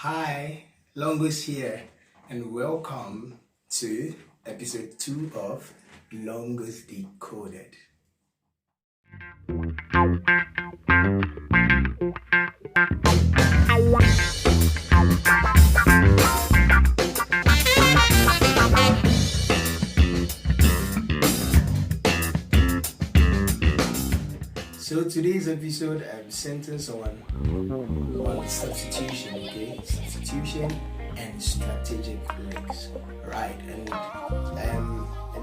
Hi, Longus here, and welcome to episode 2 of Longus Decoded. So today's episode I'm centers on substitution, okay? Substitution and strategic links, right? And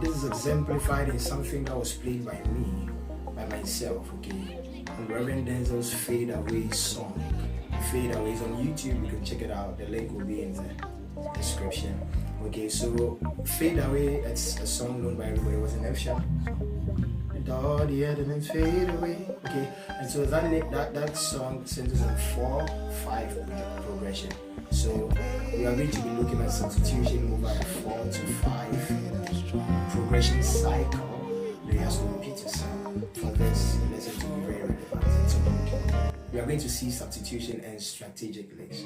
this is exemplified in something that was played by myself, okay? On Reverend Denzel's Fade Away song. Fade Away is on YouTube, you can check it out. The link will be in the description. Okay, so Fade Away, it's a song known by everybody. It was an F sharp. All the elements fade away. Okay, and so that song centers on 4/5 progression. So we are going to be looking at substitution over a 4 to 5 progression cycle. They has to repeat yourself for this lesson to be very relevant. So we are going to see substitution and strategic links.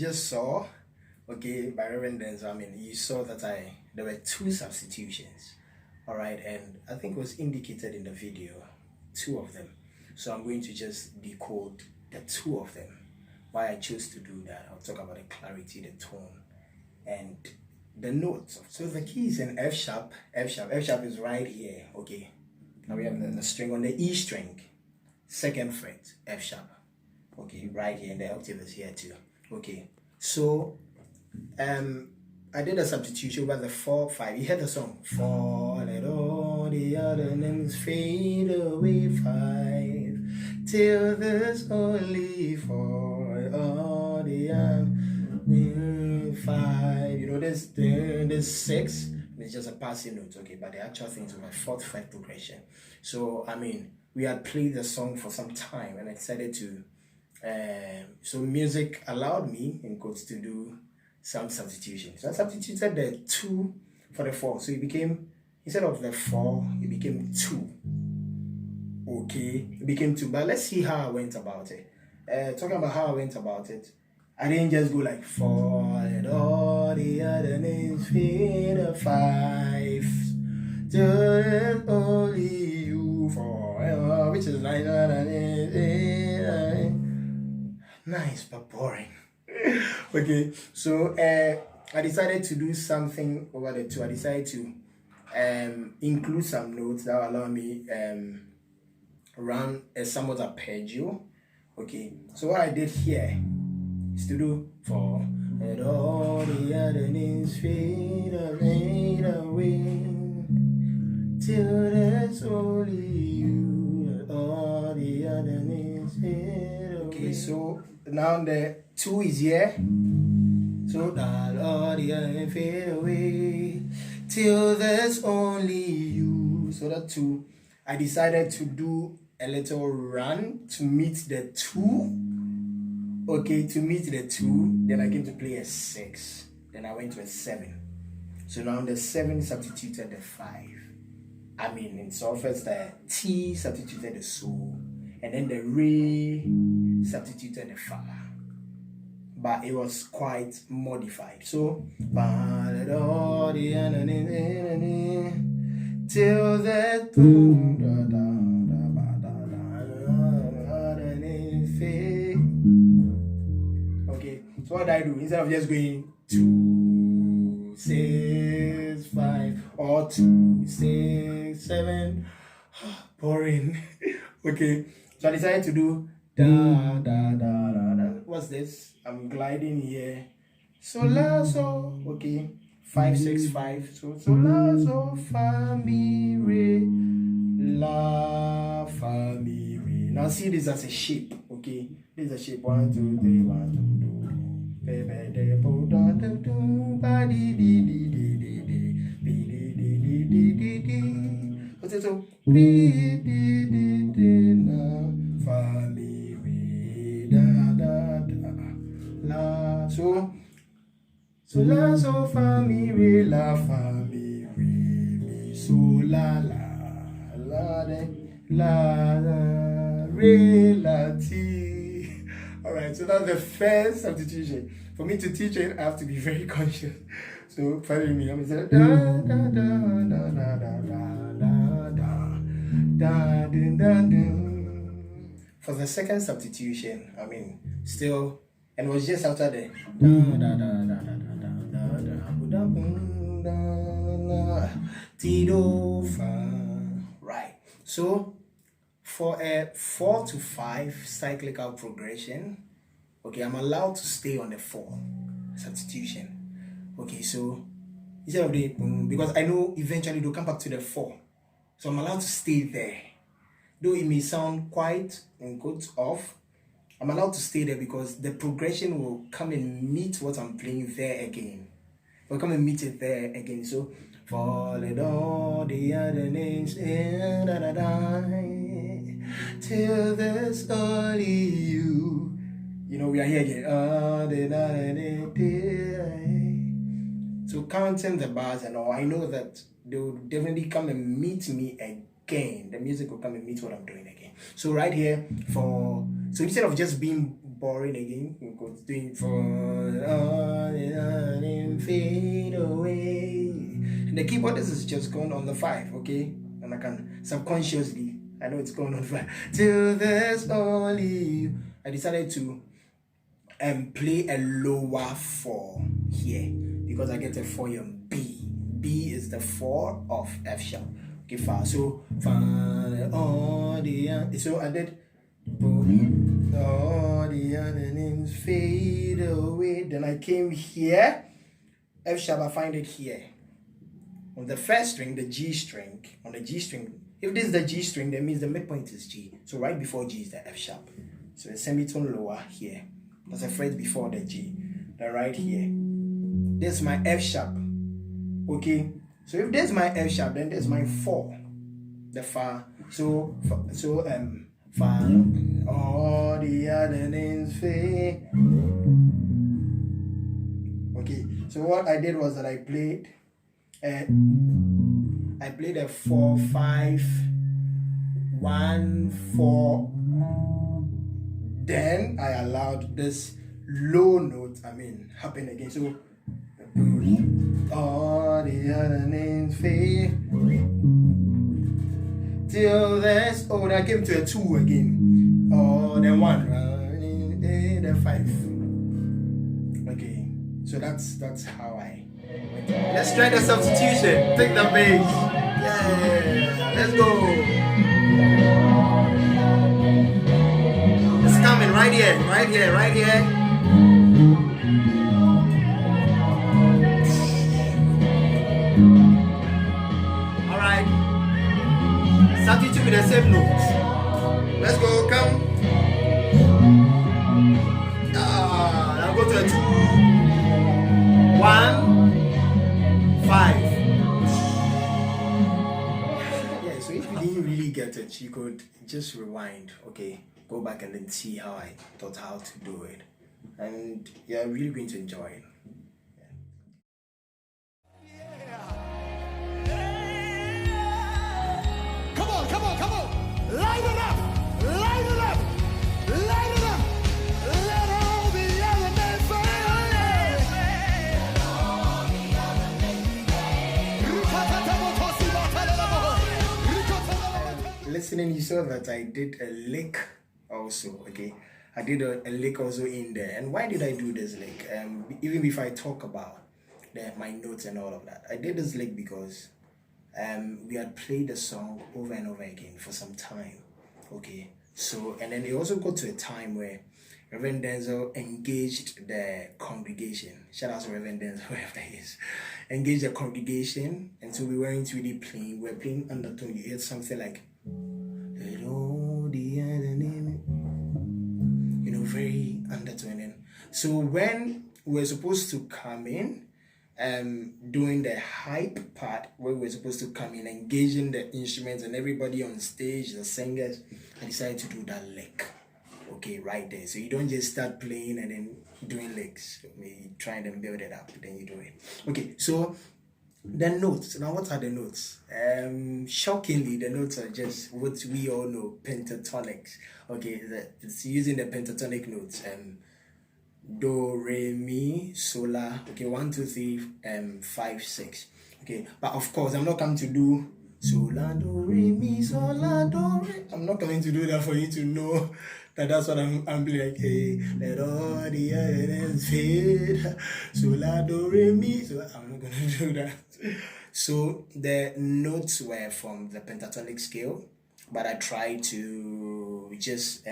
Saw, okay, by Reverend Denzel, you saw that there were 2 substitutions, all right, and I think it was indicated in the video, 2 of them. So I'm going to just decode the 2 of them. Why I chose to do that, I'll talk about the clarity, the tone, and the notes. So the key is in F sharp. F sharp is right here, okay. Now we have the string on the E string, 2nd fret, F sharp, okay, right here, and the octave is here too, okay. So I did a substitution over the 4/5. You heard the song. 4, let all the other names fade away, 5 till there's only 4, all the other 5. You know, there's 6. And it's just a passing note, okay. But the actual thing is my 4/5 progression. So we had played the song for some time, and I decided to. So music allowed me, in quotes, to do some substitutions. So I substituted the 2 for the 4. So it became, instead of the 4, it became 2. Okay, it became 2. But let's see how I went about it. Talking about how I went about it, I didn't just go like 4 and all the other names fade a 5. Just only you forever, which is like nice but boring. Okay, so I decided to do something over the 2. I decided to include some notes that will allow me run a somewhat arpeggio. Okay, so what I did here is to do 4 and all the other names fade away till there's only you, all the other names fade away. Okay, so now the 2 is here. So that all the other fade away till there's only you. So that 2, I decided to do a little run to meet the 2. Okay, to meet the 2. Then I came to play a 6. Then I went to a 7. So now the 7 substituted the 5. In solfege the T substituted the sol, and then the re substituted the fa. But it was quite modified. So till that okay, so what I do, instead of just going 2, 6, 5 or 2, 6, 7, boring. Okay, so I decided to do da da da da da. What's this? I'm gliding here. So la so, okay, 5 5 6 5. So la so fa mi re la fa mi re. Now see this as a shape, okay? This is a shape. 1 2 3 1 2 3. Be be de bo da da do ba di di di di di di di di di di di di. What's it so? Di di di di la fa mi re da da da la. So la so fa mi re la fa mi re mi so la de la re la ti. All right, so that's the first substitution. For me to teach it, I have to be very conscious. So follow me. I'm gonna say da da da da da da da da da da. For the second substitution, I mean, still, and it was just after the da da da da da da da da ti do fa. Right. So for a 4 to 5 cyclical progression, okay, I'm allowed to stay on the 4 substitution. Okay, so instead of the because I know eventually they'll come back to the 4, so I'm allowed to stay there. Though it may sound quite in quotes off, I'm allowed to stay there because the progression will come and meet what I'm playing there again. We'll come and meet it there again. So falling all the other names in da da da till there's only you. You know, we are here again. So counting the bars and all, I know that they will definitely come and meet me again. The music will come and meet what I'm doing again. So right here so instead of just being boring again, we'll go doing for fade away. And the keyboard, this is just going on the 5, okay? And I can subconsciously, I know it's going on 5 till there's only you. I decided to play a lower 4 here because I get a 4 on B. B is the 4 of F sharp. Okay, fa. So fa so I did all the other names fade away. Then I came here, F sharp. I find it here on the first string, the G string. On the G string, if this is the G string, that means the midpoint is G. So right before G is the F sharp. So the semitone lower here. That's a phrase before the G. Then right here, this is my F sharp. Okay. So if there's my F sharp, then there's my 4, the fa. So fa, all the other names fade. Okay. So what I did was that I played a 4 5 1 4. Then I allowed this low note, happen again. So all the other names fade till there's then I came to a 2 again. Then 1, then 5. Okay, so that's how I went. Let's try the substitution. Take the bass. Yeah, let's go. It's coming right here, right here, right here. Alright. Substitute with the same notes. Let's go, come. I'll go to a 2 1 5. Yeah, so if you didn't really get it, you could just rewind, okay? Go back and then see how I thought how to do it. And you're really going to enjoy it. Come on. Light it up. Light it up. Light it up. Let all the other men fail. Listening, you saw that I did a lick also, okay? I did a lick also in there. And why did I do this lick? Even if I talk about my notes and all of that, I did this lick because we had played the song over and over again for some time, okay? So, and then it also got to a time where Reverend Denzel engaged the congregation. Shout out to Reverend Denzel, whoever he is. Engaged the congregation, and so we weren't really playing. We were playing undertone. You heard something like, very undertoning. So when we're supposed to come in, doing the hype part, where we're supposed to come in, engaging the instruments and everybody on stage, the singers, I decided to do that lick. Okay, right there. So you don't just start playing and then doing licks. You try and build it up, then you do it. Okay, so the notes. Now, what are the notes? Shockingly, the notes are just what we all know, pentatonics. Okay, it's using the pentatonic notes. Do, re, mi, sol, la. Okay, 1, 2, 3, 5, 6. Okay, but of course, I'm not coming to do sol, la, do, re, mi, sol, la, do, re. I'm not coming to do that for you to know that that's what I'm like, hey, let all the evidence fade. Sol, la, do, re, mi. So I'm not gonna do that. So the notes were from the pentatonic scale, but I tried to just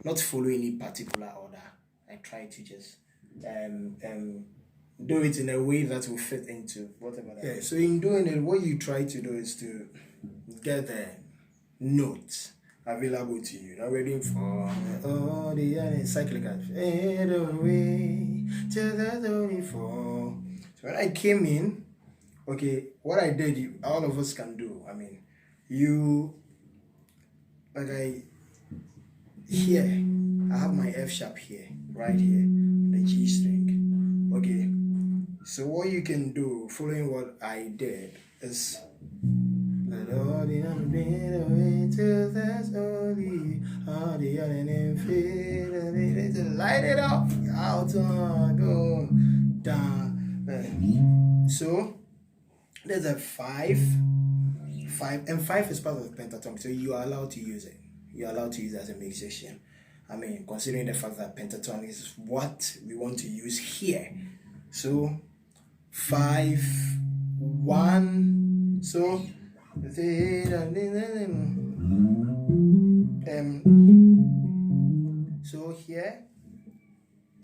not follow any particular order. I try to just do it in a way that will fit into whatever that is. So in doing it, what you try to do is to get the notes available to you. Now ready for the cyclical fade away till there's only four. So when I came in, okay, what I did, all of us can do. I mean, here, I have my F sharp here, right here, the G string. Okay, so what you can do, following what I did, is light it up, out, go down. So there's a 5, and 5 is part of the pentatonic, so you are allowed to use it. You're allowed to use it as a musician. I mean, considering the fact that pentatonic is what we want to use here. So 5, 1. So so here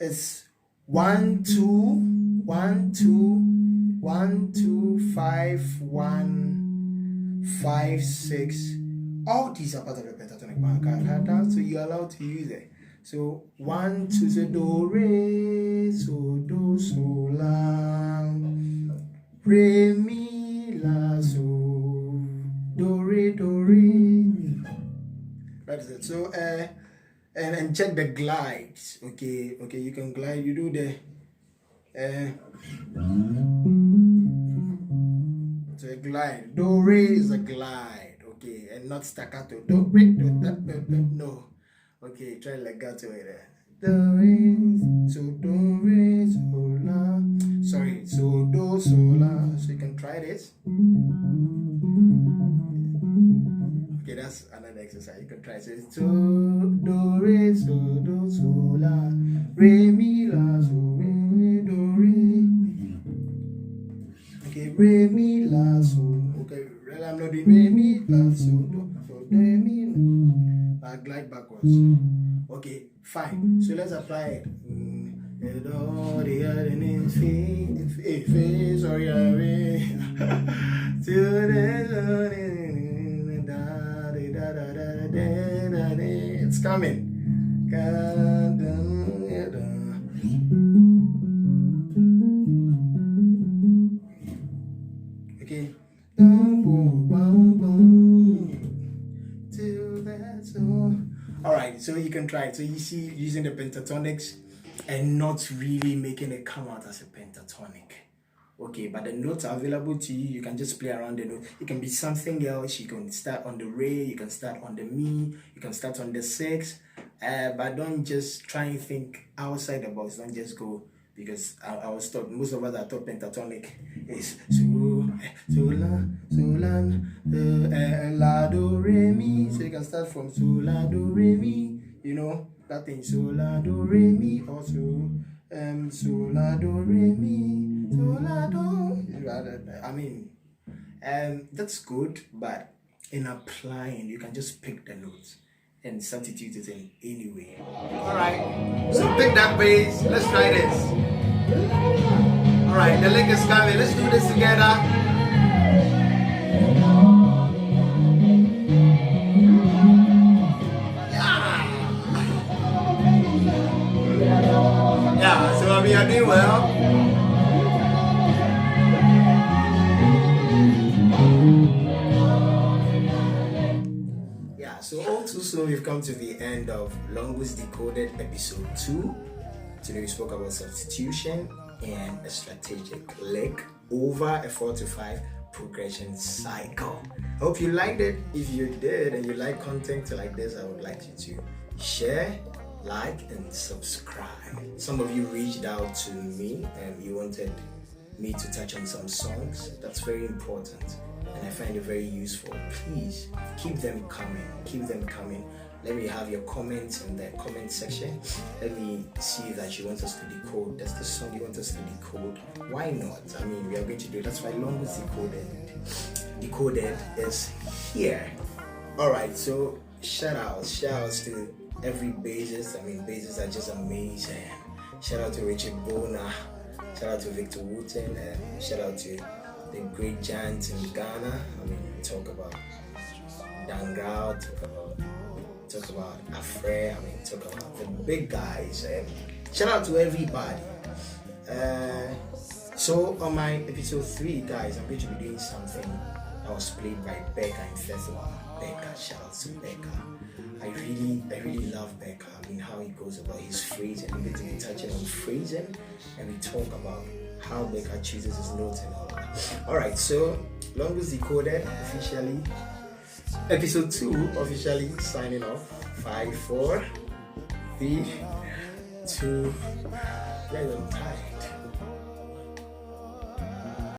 it's 1, 2, 1, 2, 1, 2, 5, 1, 5, 6. All these are part of the pentatonic band, so you're allowed to use it. So 1, 2, so do, re, so do, so, la, re, mi, la, so, do, re. That is it. So and check the glides. Okay, you can glide. You do the so a glide. Do, re is a glide. Okay, and not staccato. Do, re, do, no. Okay, try legato there. Do, re, so do, re, so, la. Sorry, so do, so, la. So you can try this. Okay, that's another exercise. You can try. So it's so, do, re, so, do, so, la. Re, mi, la, so, re, do, re. Okay, re, mi, la, so. Okay, I'm not doing re, mi, la, so, do, so, re, mi. I glide backwards. Okay, fine. So let's apply it. It's coming. Okay. Alright, so you can try it. So you see, using the pentatonics and not really making it come out as a pentatonic. Okay, but the notes are available to you. You can just play around the note. It can be something else. You can start on the re, you can start on the mi, you can start on the 6. But don't just try and think outside the box. Don't just go, because I was taught, most of us are taught pentatonic is so, la, do, re, mi. So you can start from so, la, do, re, mi. You know, that thing, so, la, do, re, mi. Also, so, la, do, re, mi. So, la, do. I mean, that's good, but in applying, you can just pick the notes and substitute it in any way. Alright, so pick that bass. Let's try this. Alright, the lick is coming. Let's do this together. Yeah, so I mean, you're doing well. Yeah, so all too soon we've come to the end of LONGUS DECODED episode 2. Today we spoke about substitution and a strategic lick over a 4 to 5 progression cycle. Hope you liked it. If you did and you like content like this, I would like you to share, like, and subscribe. Some of you reached out to me and you wanted me to touch on some songs. That's very important and I find it very useful. Please keep them coming. Let me have your comments in the comment section. Let me see that you want us to decode. That's the song you want us to decode. Why not? I mean, we are going to do it. That's why LONGUS Decoded is here. Alright, so shout outs to every bassist. I mean, bassists are just amazing. Shout out to Richard Bona. Shout out to Victor Wooten. And shout out to the great giants in Ghana. I mean, we talk about Dangal, talk about Afre, I mean, talk about the big guys. Shout out to everybody. So on my episode 3, guys, I'm going to be doing something that was played by Becca in festival. Becca, shout out to Becca. I really love Becca. I mean, how he goes about his phrasing. I'm going to be touching on phrasing, and we talk about how Becca chooses his notes and all that. Alright, so LONGUS DECODED officially. Episode 2 officially signing off. 5, 4, 3, 2. Guys, I'm tired.